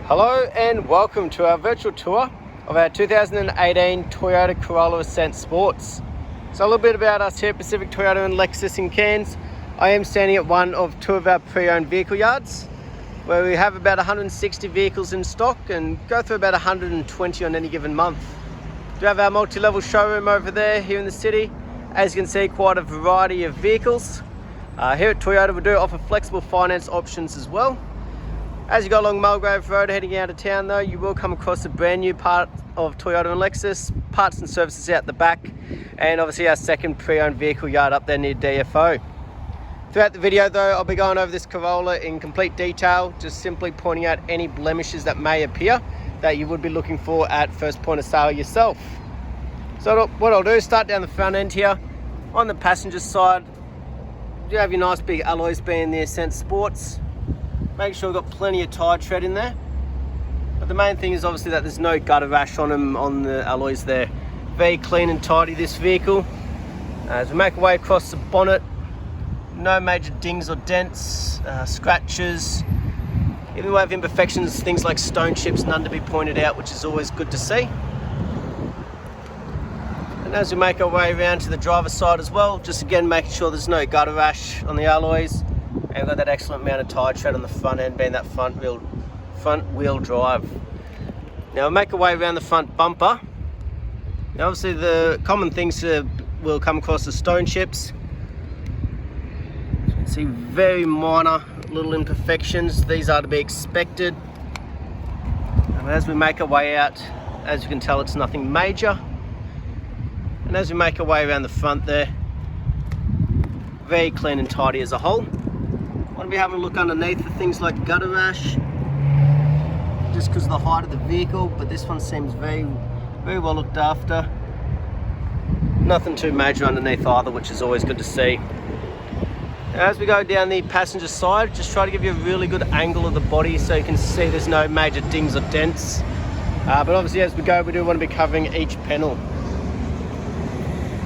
Hello and welcome to our virtual tour of our 2018 Toyota Corolla Ascent Sports. So a little bit about us here at Pacific Toyota and Lexus in Cairns. I am standing at one of two of our pre-owned vehicle yards where we have about 160 vehicles in stock and go through about 120 on any given month. We do have our multi-level showroom over there here in the city. As you can see, quite a variety of vehicles. Here at Toyota we do offer flexible finance options as well. As you go along Mulgrave Road heading out of town though, you will come across a brand new part of Toyota and Lexus, parts and services out the back, and obviously our second pre-owned vehicle yard up there near DFO. Throughout the video though, I'll be going over this Corolla in complete detail, just simply pointing out any blemishes that may appear that you would be looking for at first point of sale yourself. So what I'll do is start down the front end here. On the passenger side, you have your nice big alloys being the Ascent Sports. Make sure we've got plenty of tyre tread in there. But the main thing is obviously that there's no gutter rash on them on the alloys there. Very clean and tidy this vehicle. As we make our way across the bonnet, no major dings or dents, scratches. Even we have imperfections, things like stone chips, none to be pointed out, which is always good to see. And as we make our way around to the driver's side as well, just again making sure there's no gutter rash on the alloys. And we've got that excellent amount of tyre tread on the front end, being that front wheel drive. Now we'll make our way around the front bumper. Now obviously the common things we'll come across are stone chips. As you can see, very minor little imperfections. These are to be expected. And as we make our way out, as you can tell, it's nothing major. And as we make our way around the front there, very clean and tidy as a whole. Want to be having a look underneath for things like gutter rash, just because of the height of the vehicle, but this one seems very well looked after. Nothing too major underneath either, which is always good to see. Now, as we go down the passenger side, just try to give you a really good angle of the body so you can see there's no major dings or dents. But obviously as we go, we do want to be covering each panel.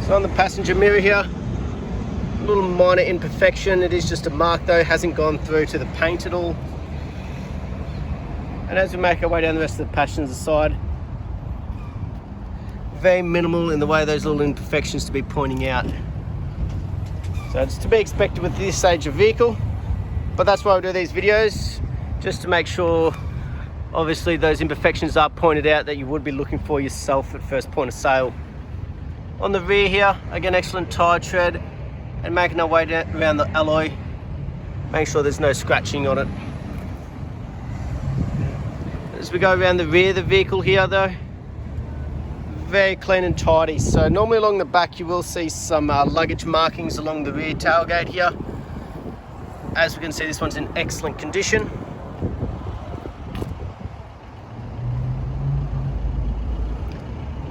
So on the passenger mirror here, little minor imperfection. It is just a mark though, hasn't gone through to the paint at all. And as we make our way down the rest of the passenger side, very minimal in the way those little imperfections to be pointing out. So it's to be expected with this age of vehicle, but that's why we do these videos, just to make sure obviously those imperfections are pointed out that you would be looking for yourself at first point of sale. On the rear here, again, excellent tyre tread. And making our way down around the alloy, make sure there's no scratching on it. As we go around the rear of the vehicle here though, very clean and tidy. So normally along the back you will see some luggage markings along the rear tailgate here. As we can see, this one's in excellent condition.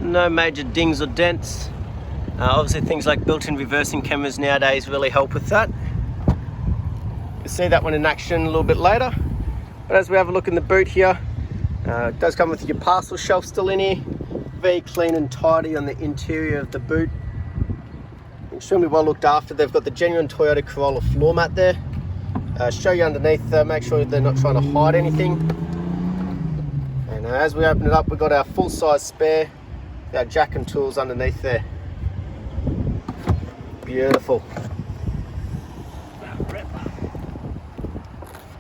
No major dings or dents. Obviously things like built-in reversing cameras nowadays really help with that. You'll see that one in action a little bit later. But as we have a look in the boot here, it does come with your parcel shelf still in here. Very clean and tidy on the interior of the boot. Extremely well looked after. They've got the genuine Toyota Corolla floor mat there. Show you underneath, make sure they're not trying to hide anything. And as we open it up, we've got our full-size spare, our jack and tools underneath there. Beautiful.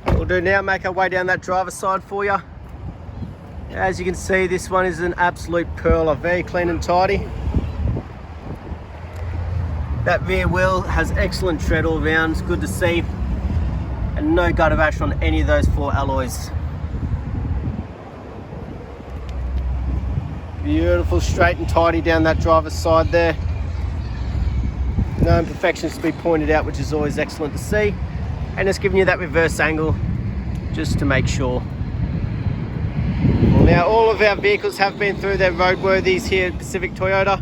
We'll do now, make our way down that driver's side for you. As you can see, this one is an absolute pearler, very clean and tidy. That rear wheel has excellent tread all around, it's good to see. And no gutter rash on any of those four alloys. Beautiful, straight and tidy down that driver's side there. No imperfections to be pointed out, which is always excellent to see. And it's giving you that reverse angle just to make sure. Now all of our vehicles have been through their roadworthies here at Pacific Toyota.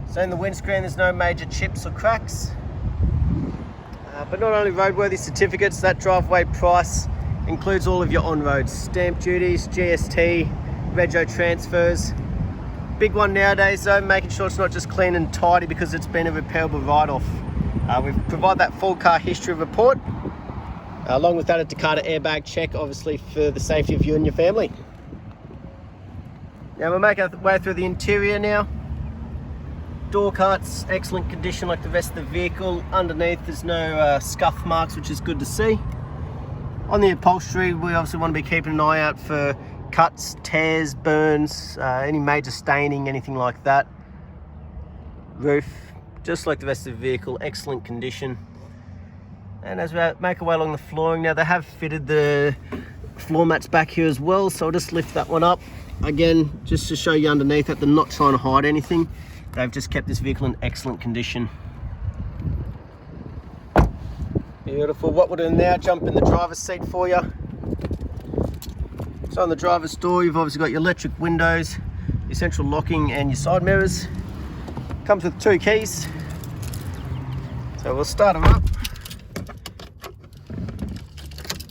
So in the windscreen there's no major chips or cracks. But not only roadworthy certificates, that driveway price includes all of your on-road stamp duties, GST, rego transfers. Big one nowadays though, making sure it's not just clean and tidy because it's been a repairable write-off. We provide that full car history report Along with that, a Takata airbag check, obviously for the safety of you and your family. Now we'll make our way through the interior now. Door cuts, excellent condition like the rest of the vehicle. Underneath there's no scuff marks, which is good to see. On the upholstery, we obviously want to be keeping an eye out for cuts, tears, burns, any major staining, anything like that. Roof, just like the rest of the vehicle, excellent condition. And as we make our way along the flooring, now they have fitted the floor mats back here as well, so I'll just lift that one up. Again, just to show you underneath that they're not trying to hide anything. They've just kept this vehicle in excellent condition. Beautiful. What we'll do now, jump in the driver's seat for you. So on the driver's door, you've obviously got your electric windows, your central locking and your side mirrors. Comes with 2 keys. So we'll start them up.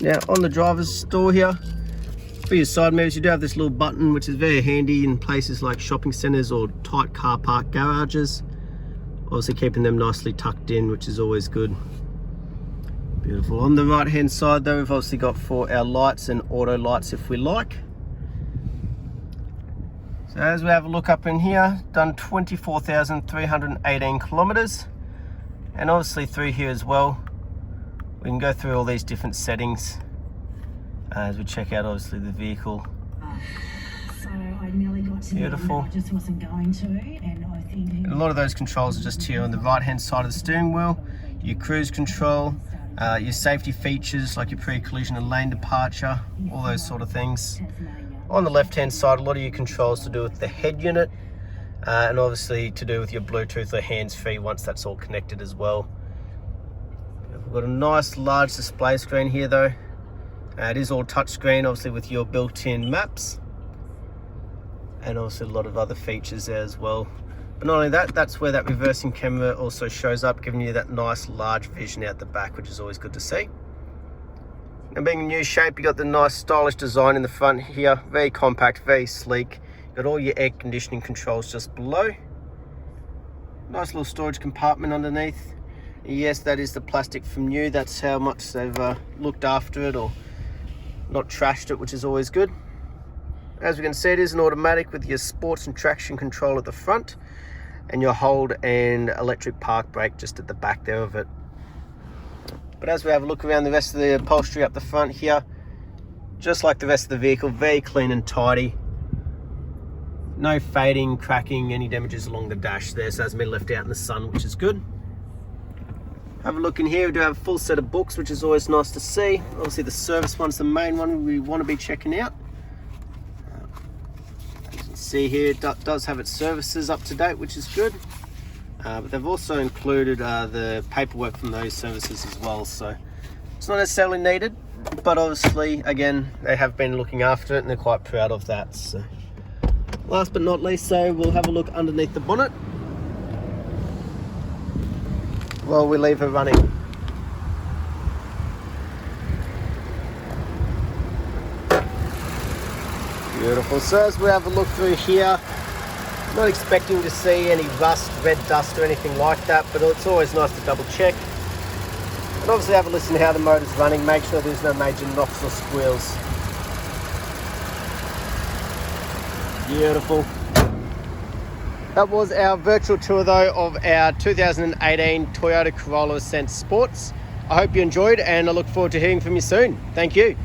Now on the driver's door here, for your side mirrors, you do have this little button, which is very handy in places like shopping centres or tight car park garages. Obviously keeping them nicely tucked in, which is always good. Beautiful. On the right hand side though, we've obviously got for our lights and auto lights if we like. So as we have a look up in here, done 24,318 kilometres. And obviously through here as well, we can go through all these different settings as we check out obviously the vehicle. So I nearly got to beautiful. I just wasn't going to, and I think and a lot of those controls are just here on the right hand side of the steering wheel. Your cruise control, your safety features like your pre-collision and lane departure, all those sort of things. On the left hand side, a lot of your controls to do with the head unit, and obviously to do with your Bluetooth or hands-free once that's all connected as well. We've got a nice large display screen here though. It is all touchscreen, obviously with your built-in maps, and also a lot of other features there as well. But not only that, that's where that reversing camera also shows up, giving you that nice large vision out the back, which is always good to see. And being a new shape, you got the nice stylish design in the front here, very compact, very sleek. Got all your air conditioning controls just below. Nice little storage compartment underneath. Yes, that is the plastic from new. That's how much they've looked after it or not trashed it, which is always good. As we can see, it is an automatic with your sports and traction control at the front and your hold and electric park brake just at the back there of it. But as we have a look around the rest of the upholstery up the front here, just like the rest of the vehicle, very clean and tidy. No fading, cracking, any damages along the dash there, so it hasn't been left out in the sun, which is good. Have a look in here, we do have a full set of books, which is always nice to see. Obviously the service one's the main one we want to be checking out. As you can see here, it does have its services up to date, which is good. But they've also included the paperwork from those services as well, so it's not necessarily needed, but obviously, again, they have been looking after it and they're quite proud of that. So, last but not least, so we'll have a look underneath the bonnet while we leave her running. Beautiful. So as we have a look through here, not expecting to see any rust, red dust or anything like that, but it's always nice to double check. And obviously have a listen to how the motor's running, make sure there's no major knocks or squeals. Beautiful. That was our virtual tour though of our 2018 Toyota Corolla Ascent Sports. I hope you enjoyed and I look forward to hearing from you soon. Thank you.